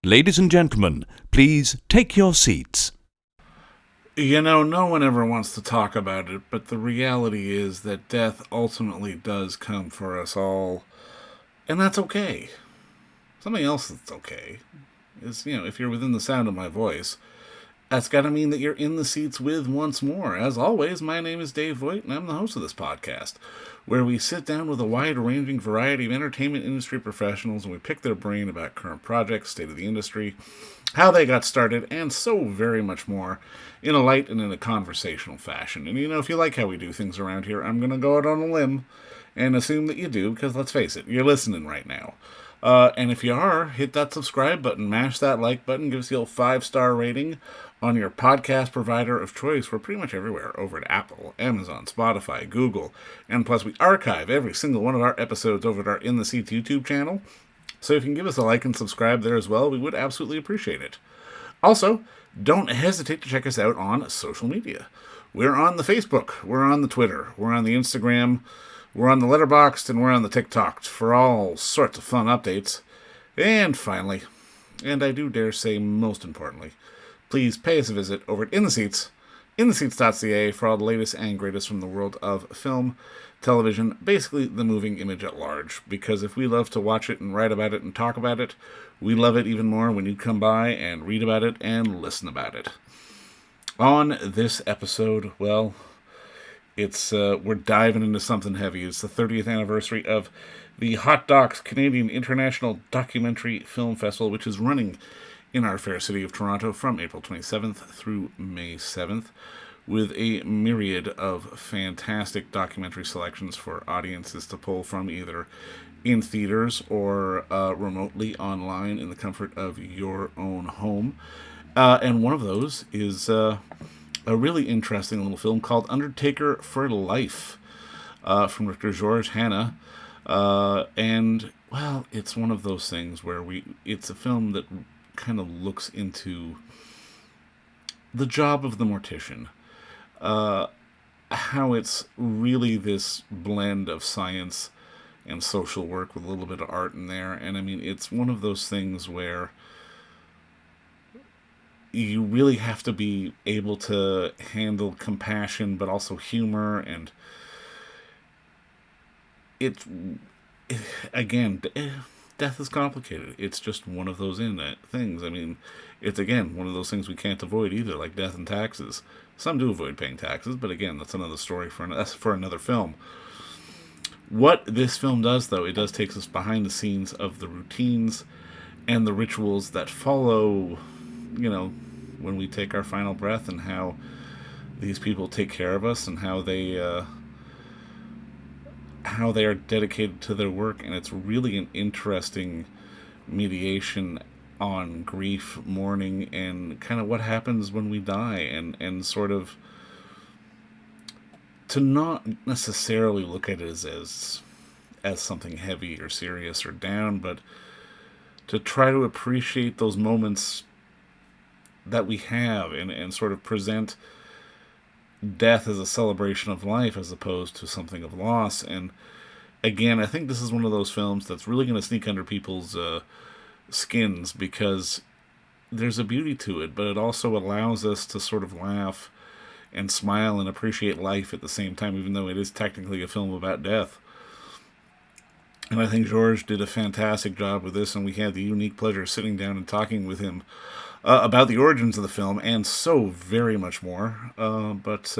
Ladies and gentlemen, please take your seats. You know, no one ever wants to talk about it, but the reality is that death ultimately does come for us all, and that's okay. Something else that's okay is, if you're within the sound of my voice, that's got to mean that you're in the seats with once more. As always, my name is Dave Voigt, and I'm the host of this podcast, where we sit down with a wide-ranging variety of entertainment industry professionals and we pick their brain about current projects, state of the industry, how they got started, and so very much more in a light and in a conversational fashion. And if you like how we do things around here, I'm going to go out on a limb and assume that you do, because let's face it, you're listening right now. And if you are, hit that subscribe button, mash that like button, give us the old 5-star rating on your podcast provider of choice. We're pretty much everywhere over at Apple, Amazon, Spotify, Google, and plus we archive every single one of our episodes over at our In the Seats YouTube channel. So if you can give us a like and subscribe there as well, we would absolutely appreciate it. Also, don't hesitate to check us out on social media. We're on the Facebook, we're on the Twitter, we're on the Instagram, we're on the Letterboxd, and we're on the TikTok for all sorts of fun updates. And finally, and I do dare say most importantly, please pay us a visit over at In the Seats, intheseats.ca, for all the latest and greatest from the world of film, television, basically the moving image at large. Because if we love to watch it and write about it and talk about it, we love it even more when you come by and read about it and listen about it. On this episode, well, we're diving into something heavy. It's the 30th anniversary of the Hot Docs Canadian International Documentary Film Festival, which is running in our fair city of Toronto from April 27th through May 7th, with a myriad of fantastic documentary selections for audiences to pull from, either in theaters or remotely online in the comfort of your own home. And one of those is a really interesting little film called Undertaker for Life, from director George Hannan. And, well, it's one of those things where it's a film that kind of looks into the job of the mortician. How it's really this blend of science and social work with a little bit of art in there. And, I mean, it's one of those things where you really have to be able to handle compassion, but also humor. And again, death is complicated. It's just one of those things. I mean, it's, again, one of those things we can't avoid either, like death and taxes. Some do avoid paying taxes, but again, that's another story for another film. What this film does, though, it does take us behind the scenes of the routines and the rituals that follow, when we take our final breath, and how these people take care of us, and how they are dedicated to their work. And it's really an interesting mediation on grief, mourning, and kind of what happens when we die, and sort of to not necessarily look at it as something heavy or serious or down, but to try to appreciate those moments that we have, and sort of present death as a celebration of life as opposed to something of loss. And again, I think this is one of those films that's really going to sneak under people's skins, because there's a beauty to it, but it also allows us to sort of laugh and smile and appreciate life at the same time, even though it is technically a film about death. And I think George did a fantastic job with this, and we had the unique pleasure of sitting down and talking with him about the origins of the film, and so very much more. But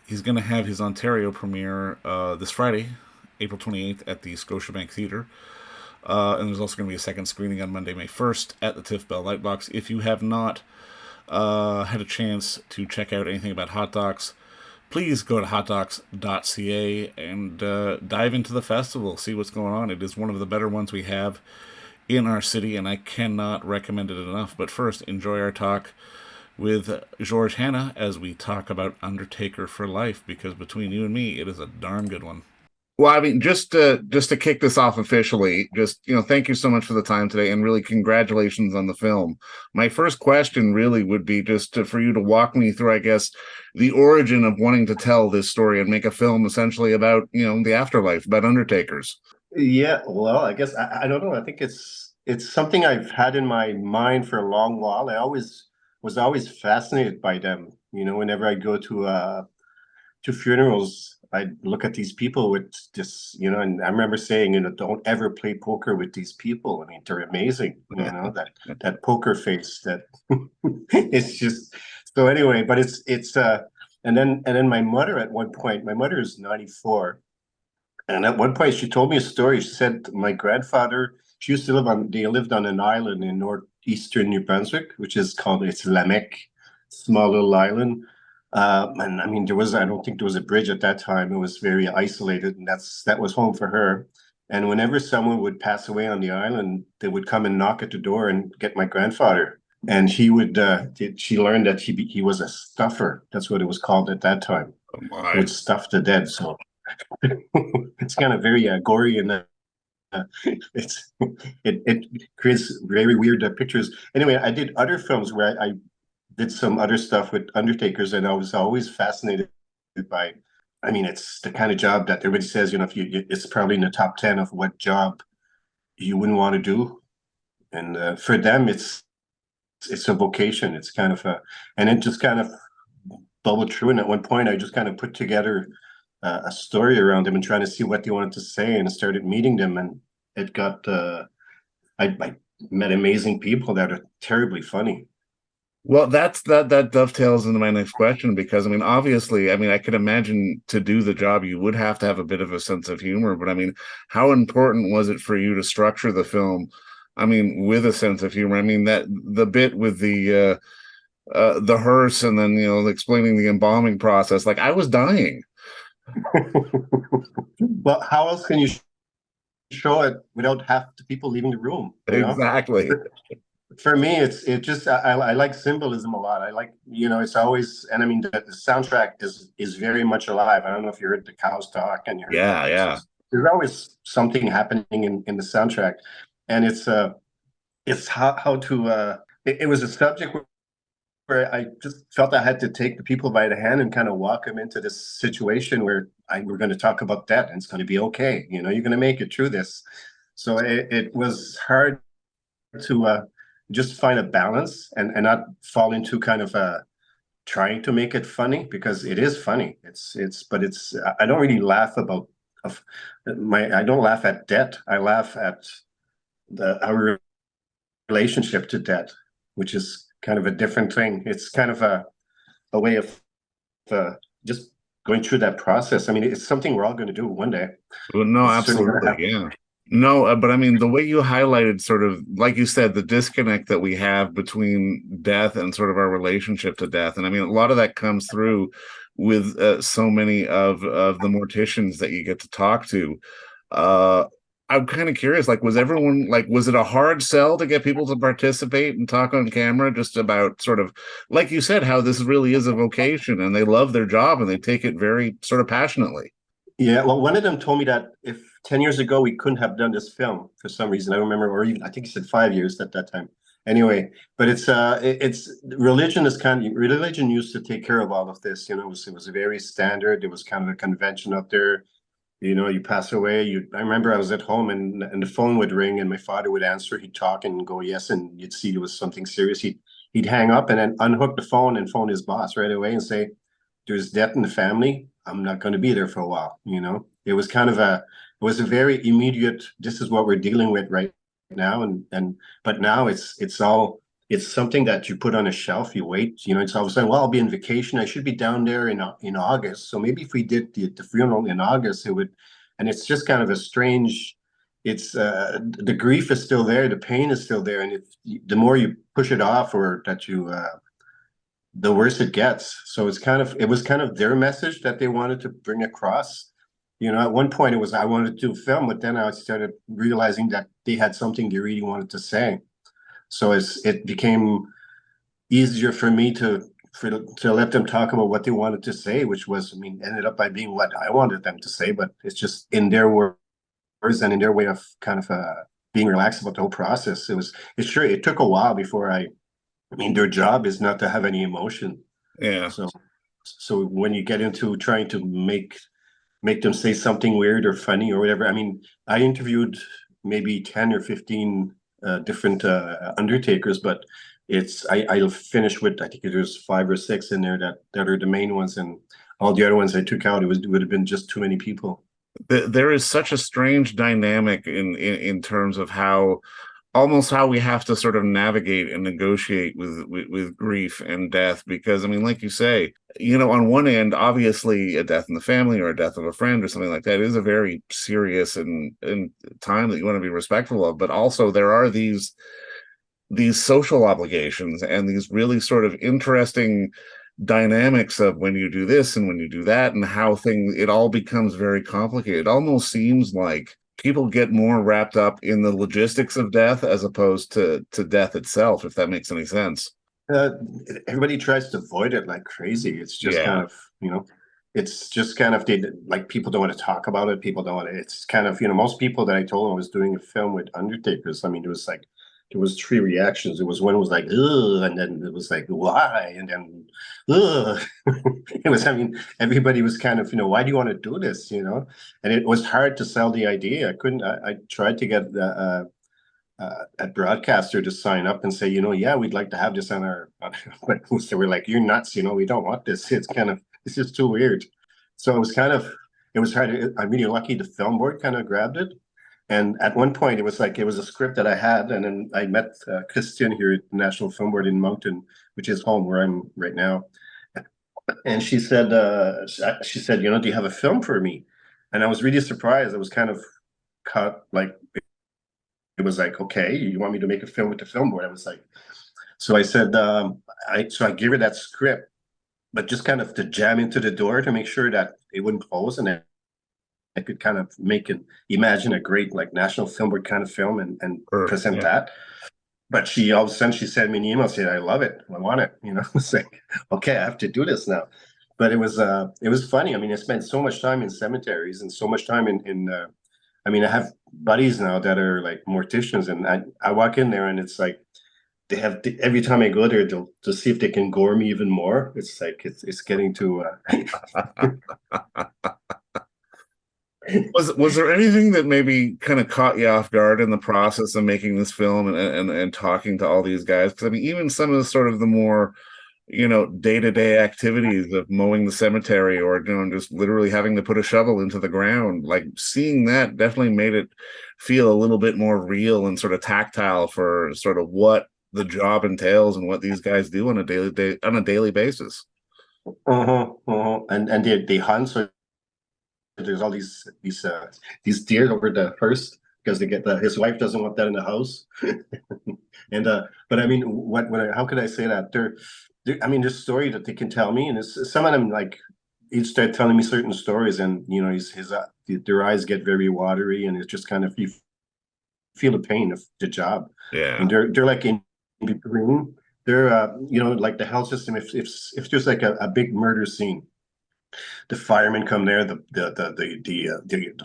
he's going to have his Ontario premiere this Friday, April 28th, at the Scotiabank Theatre. And there's also going to be a second screening on Monday, May 1st at the TIFF Bell Lightbox. If you have not had a chance to check out anything about Hot Docs, please go to hotdocs.ca and dive into the festival, see what's going on. It is one of the better ones we have in our city, and I cannot recommend it enough. But first, enjoy our talk with George Hannan as we talk about Undertaker for Life, because between you and me, it is a darn good one. Well, I mean, just to kick this off officially, thank you so much for the time today, and really congratulations on the film. My first question really would be for you to walk me through, I guess, the origin of wanting to tell this story and make a film essentially about, the afterlife, about undertakers. Yeah, well, I guess I don't know. I think it's it's something I've had in my mind for a long while. I always fascinated by them. Whenever I go to funerals, I look at these people with this, and I remember saying, don't ever play poker with these people. I mean, they're amazing, that poker face that it's just so anyway, but it's and then my mother at one point, my mother is 94. And at one point, she told me a story. She said my grandfather, she used to they lived on an island in northeastern New Brunswick, which is called, it's Lamec, small little island. And I mean, I don't think there was a bridge at that time. It was very isolated, and that was home for her. And whenever someone would pass away on the island, they would come and knock at the door and get my grandfather. And she learned that he was a stuffer. That's what it was called at that time. Oh He my. would stuff the dead. So it's kind of very gory and it creates very weird pictures. Anyway, I did other films where I did some other stuff with Undertakers, and I was always fascinated by. I mean, it's the kind of job that everybody says, if it's probably in the top 10 of what job you wouldn't want to do, and for them, it's a vocation. It's kind of and it just kind of bubbled through. And at one point, I just kind of put together a story around them and trying to see what they wanted to say, and I started meeting them, and it got I met amazing people that are terribly funny. Well, that dovetails into my next question because I mean, obviously, I mean, I could imagine to do the job you would have to have a bit of a sense of humor, but I mean, how important was it for you to structure the film? I mean, with a sense of humor. I mean, that the bit with the hearse and then explaining the embalming process, like I was dying. Well, how else can you show it without half the people leaving the room? Exactly. For me, it just I like symbolism a lot. I like it's always, and I mean the soundtrack is very much alive. I don't know if you heard the cows talk and you heard Yeah, yeah. there's always something happening in the soundtrack, and it's how to it was a subject where I just felt I had to take the people by the hand and kind of walk them into this situation where we're going to talk about that and it's going to be okay. You're going to make it through this. So it was hard to just find a balance and not fall into kind of trying to make it funny, because it is funny. But I don't really laugh about I don't laugh at debt. I laugh at our relationship to debt, which is kind of a different thing. It's kind of a way of just going through that process. I mean, it's something we're all going to do one day. Well, no, It's certainly going to absolutely, happen. yeah. No, but I mean, the way you highlighted sort of, like you said, the disconnect that we have between death and sort of our relationship to death. And I mean, a lot of that comes through with so many of the morticians that you get to talk to. Uh, I'm kind of curious, like, was it a hard sell to get people to participate and talk on camera just about sort of, like you said, how this really is a vocation and they love their job and they take it very sort of passionately? Yeah, well, one of them told me that if 10 years ago we couldn't have done this film for some reason, I don't remember, or even I think he said 5 years at that time. Anyway, but it's religion used to take care of all of this. It was very standard. It was kind of a convention up there. You pass away. I remember I was at home and the phone would ring and my father would answer. He'd talk and go yes, and you'd see it was something serious. He'd hang up and then unhook the phone and phone his boss right away and say, "There's death in the family. I'm not going to be there for a while." It was a very immediate. This is what we're dealing with right now, but now it's something that you put on a shelf. You wait. It's all of a sudden. Well, I'll be on vacation. I should be down there in August. So maybe if we did the funeral in August, it would. And it's just kind of a strange. It's the grief is still there. The pain is still there, and the more you push it off, or that you the worse it gets. So it was kind of their message that they wanted to bring across. At one point it was I wanted to film, but then I started realizing that they had something they really wanted to say. So it became easier for me to let them talk about what they wanted to say, which was, I mean, ended up by being what I wanted them to say, but it's just in their words and in their way of kind of being relaxed about the whole process. It took a while before I mean, their job is not to have any emotion. Yeah. So when you get into trying to make them say something weird or funny or whatever, I mean, I interviewed maybe 10 or 15 different Undertakers, but I'll finish with, I think there's 5 or 6 in there that are the main ones, and all the other ones I took out, it would have been just too many people. There is such a strange dynamic in terms of how almost how we have to sort of navigate and negotiate with grief and death, because I mean, like you say, on one end, obviously a death in the family or a death of a friend or something like that is a very serious and time that you want to be respectful of, but also there are these social obligations and these really sort of interesting dynamics of when you do this and when you do that, and how it all becomes very complicated. It almost seems like people get more wrapped up in the logistics of death as opposed to death itself, if that makes any sense. Uh, Everybody tries to avoid it like crazy. It's just kind Yeah. of, it's just kind of like people don't want to talk about it. People don't want to, it's kind of, most people that I told I was doing a film with Undertakers. I mean, there was 3 reactions. It was one was like, ugh, and then it was like, why? And then, ugh. It was, I mean, everybody was kind of, why do you want to do this? And it was hard to sell the idea. I tried to get a broadcaster to sign up and say, yeah, we'd like to have this on our, but they were like, you're nuts, we don't want this. It's just too weird. So it was hard. I'm really lucky the film board kind of grabbed it. And at one point, it was a script that I had, and then I met Christian here at the National Film Board in Moncton, which is home where I'm right now. And she said, do you have a film for me? And I was really surprised. I was kind of caught, like, it was like, okay, you want me to make a film with the film board? I was like, so I said, I gave her that script, but just kind of to jam into the door to make sure that it wouldn't close, and then I could kind of imagine a great like National Film Board kind of film and Or present yeah. that. But she all of a sudden she sent me an email saying, I love it. I want it. It's like, okay, I have to do this now. But it was funny. I mean, I spent so much time in cemeteries and so much time I mean, I have buddies now that are like morticians, and I walk in there and it's like they have every time I go there to see if they can gore me even more. It's like it's getting to Was there anything that maybe kind of caught you off guard in the process of making this film and talking to all these guys? Because I mean, even some of the sort of the more day-to-day activities of mowing the cemetery, or just literally having to put a shovel into the ground, like seeing that definitely made it feel a little bit more real and sort of tactile for sort of what the job entails and what these guys do on a daily basis. And they hunt, so there's all these deer over the hearse because they get his wife doesn't want that in the house. And but I mean, how could I say that? I mean, there's story that they can tell me, and some of them like he'd start telling me certain stories, and their eyes get very watery, and it's just kind of you feel the pain of the job. Yeah. And they're like in between. They're like the health system. If there's like a big murder scene, the firemen come there, the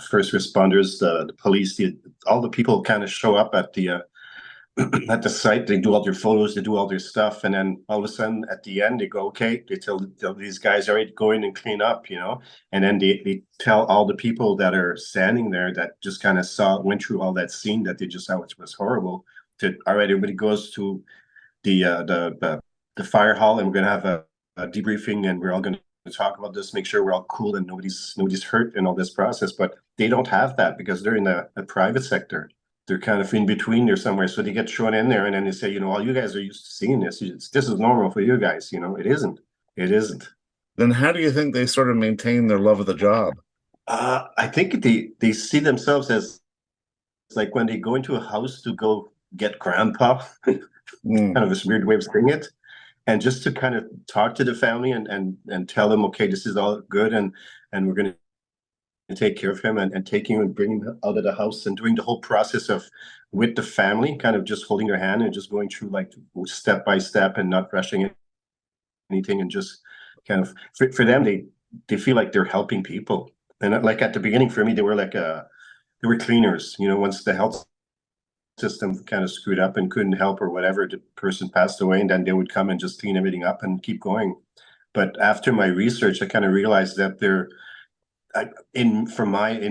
first responders, the police, all the people kind of show up at the at the site. They do all their photos, they do all their stuff, and then all of a sudden at the end they go, okay, they tell these guys, all right, go in and clean up, and then they tell all the people that are standing there that just kind of went through all that scene that they just saw, which was horrible. To all right, everybody goes to the fire hall, and we're gonna have a debriefing, and we're all gonna talk about this, make sure we're all cool and nobody's hurt in all this process. But they don't have that because they're in a private sector. They're kind of in between there somewhere. So they get thrown in there and then they say, all you guys are used to seeing this. This is normal for you guys. It isn't. It isn't. Then how do you think they sort of maintain their love of the job? I think they see themselves as like when they go into a house to go get grandpa, kind of this weird way of saying it. And just to kind of talk to the family and tell them, okay, this is all good, and we're going to take care of him and taking him and bringing him out of the house and doing the whole process of with the family, kind of just holding their hand and just going through like step by step and not rushing anything, and just kind of for them they feel like they're helping people. And like at the beginning for me, they were like they were cleaners. Once the health system kind of screwed up and couldn't help or whatever, the person passed away, and then they would come and just clean everything up and keep going. But after my research, I kind of realized that in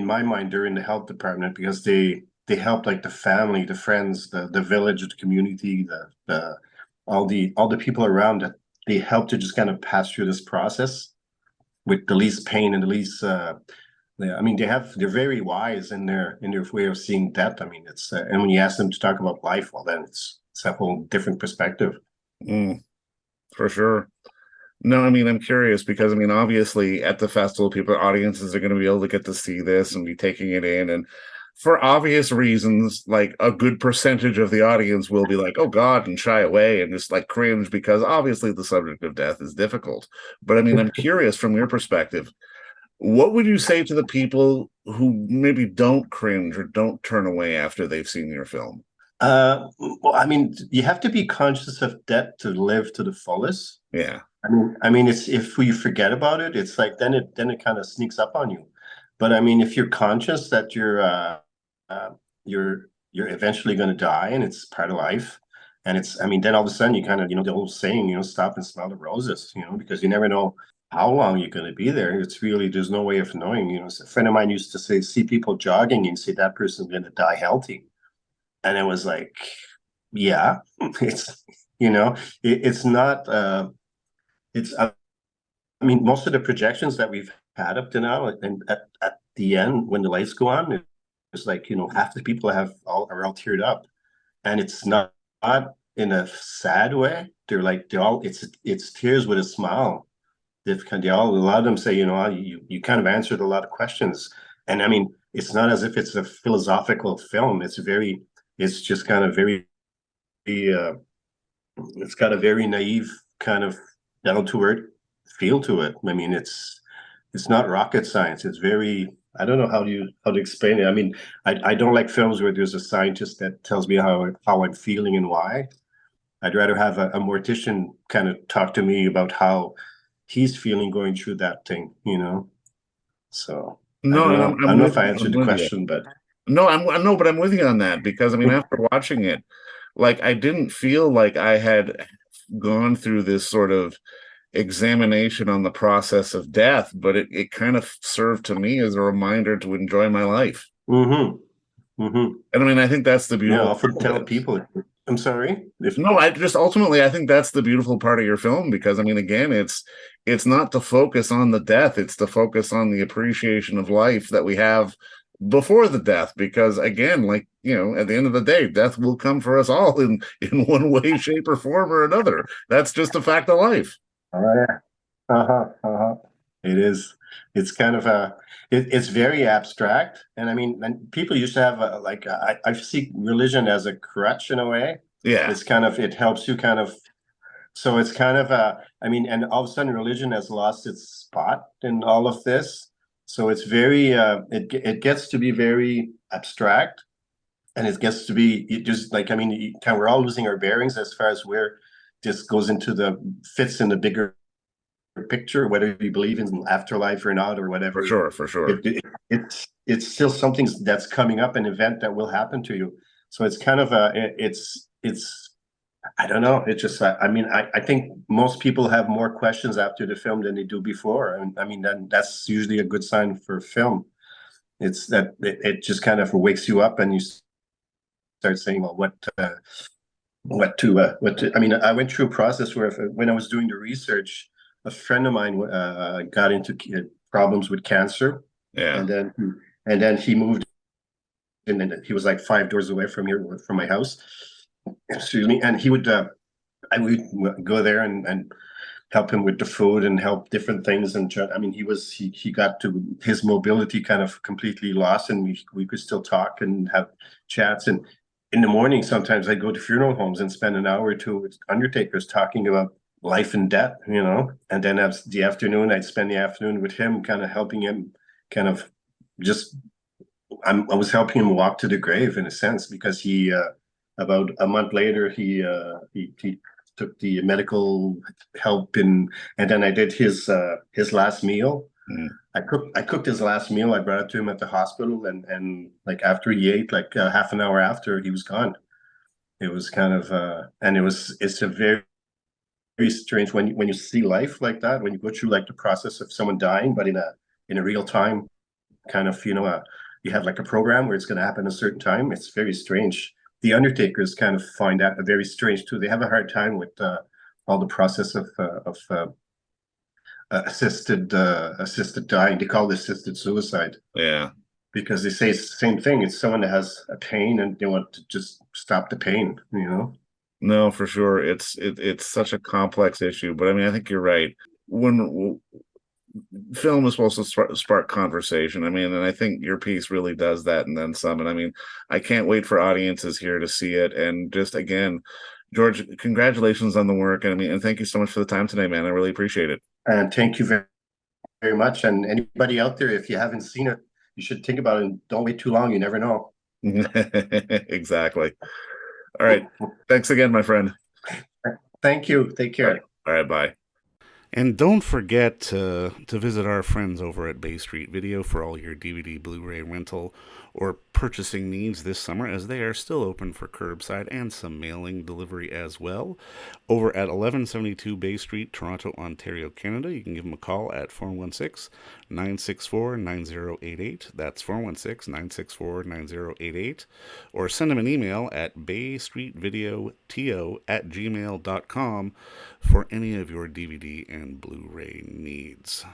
my mind, they're in the health department because they they help like the family, the friends, the village, the community, the all the people around that they help to just kind of pass through this process with the least pain and the least I mean they're very wise in their way of seeing death. I mean it's and when you ask them to talk about life, well then it's a whole different perspective. Mm, for sure. No, I mean, I'm curious because I mean, obviously at the festival, people, audiences are going to be able to get to see this and be taking it in. And for obvious reasons, like a good percentage of the audience will be like, oh God, and shy away and just like cringe because obviously the subject of death is difficult. But I mean, I'm curious from your perspective, what would you say to the people who maybe don't cringe or don't turn away after they've seen your film? Well, I mean, you have to be conscious of death to live to the fullest. Yeah, I mean, it's if we forget about it, it's like then it kind of sneaks up on you. But I mean, if you're conscious that uh, you're eventually going to die and it's part of life, and it's I mean, then all of a sudden you kind of the old saying, stop and smell the roses, because you never know how long you're going to be there. It's really there's no way of knowing. A friend of mine used to say, see people jogging and say that person's going to die healthy, and it was like, yeah, it's it's not. It's I mean, most of the projections that we've had up to now, and at the end, when the lights go on, it's like, half the people are all teared up. And it's not in a sad way. They're all, it's tears with a smile. A lot of them say, you kind of answered a lot of questions. And I mean, it's not as if it's a philosophical film. It's just kind of very, uh, it's got a very naive kind of down to earth feel to it. I mean, it's not rocket science. It's very I don't know how to explain it. I mean, I don't like films where there's a scientist that tells me how I'm feeling and why. I'd rather have a mortician kind of talk to me about how he's feeling going through that thing, So I no, don't and know. I I'm don't know with if I you. I'm answered the with you. question, but No, no, but I'm with you on that because I mean, after watching it, like I didn't feel like I had gone through this sort of examination on the process of death, but it kind of served to me as a reminder to enjoy my life. mm-hmm. Mm-hmm. And I mean, I think that's the Yeah, I beautiful often part of tell this. people. I'm sorry if No, I just ultimately I think that's the beautiful part of your film because I mean, again, it's not to focus on the death, it's to focus on the appreciation of life that we have before the death because again like at the end of the day death will come for us all in one way shape or form or another. That's just a fact of life. Oh yeah. Uh-huh. Uh-huh. It is. It's kind of it's very abstract. And I mean, and people used to have I see religion as a crutch in a way. Yeah, It's kind of it helps you kind of so it's kind of I mean, and all of a sudden religion has lost its spot in all of this. So it's very it gets to be very abstract and it gets to be it just like I mean, we're all losing our bearings as far as where this goes into the fits in the bigger picture, whether you believe in afterlife or not, or for whatever. sure, for sure. It's still something that's coming up, an event that will happen to you. So it's kind of it's I don't know. It's just I mean I think most people have more questions after the film than they do before, and I mean then that's usually a good sign for film. It's that it just kind of wakes you up and you start saying, well, what to, I mean, I went through a process where when I was doing the research, a friend of mine got into problems with cancer, Yeah, and then he moved, and then he was like 5 doors away from here from my house. Excuse me, and he would I would go there and help him with the food and help different things. And I mean, he got to his mobility kind of completely lost, and we could still talk and have chats. And in the morning, sometimes I go to funeral homes and spend an hour or two with undertakers talking about life and death, And then as the afternoon, I'd spend the afternoon with him, kind of helping him, kind of just I was helping him walk to the grave in a sense because he about a month later he took the medical help and then I did his last meal. mm. I cooked his last meal. I brought it to him at the hospital and like after he ate, like half an hour after, he was gone. It was kind of and it's a very very strange when you see life like that, when you go through like the process of someone dying, but in a real time kind of you have like a program where it's going to happen at a certain time. It's very strange. The Undertakers kind of find that very strange too. They have a hard time with all the process of assisted dying. They call it assisted suicide. Yeah. Because they say it's the same thing. It's someone that has a pain and they want to just stop the pain, you know? No, for sure. It's such a complex issue, but I mean, I think you're right. When film is supposed to spark conversation, I mean, and I think your piece really does that and then some. And I mean, I can't wait for audiences here to see it. And just again, George, congratulations on the work. And I mean, and thank you so much for the time today, man. I really appreciate it. And thank you very much. And anybody out there, if you haven't seen it, you should think about it and don't wait too long. You never know. Exactly. All right. Thanks again, my friend. Thank you. Take care. All right, bye. And don't forget to visit our friends over at Bay Street Video for all your DVD, Blu-ray rental, or purchasing needs this summer, as they are still open for curbside and some mailing delivery as well. Over at 1172 Bay Street, Toronto, Ontario, Canada, you can give them a call at 416-964-9088. That's 416-964-9088. Or send them an email at baystreetvideoto@gmail.com for any of your DVD and Blu-ray needs.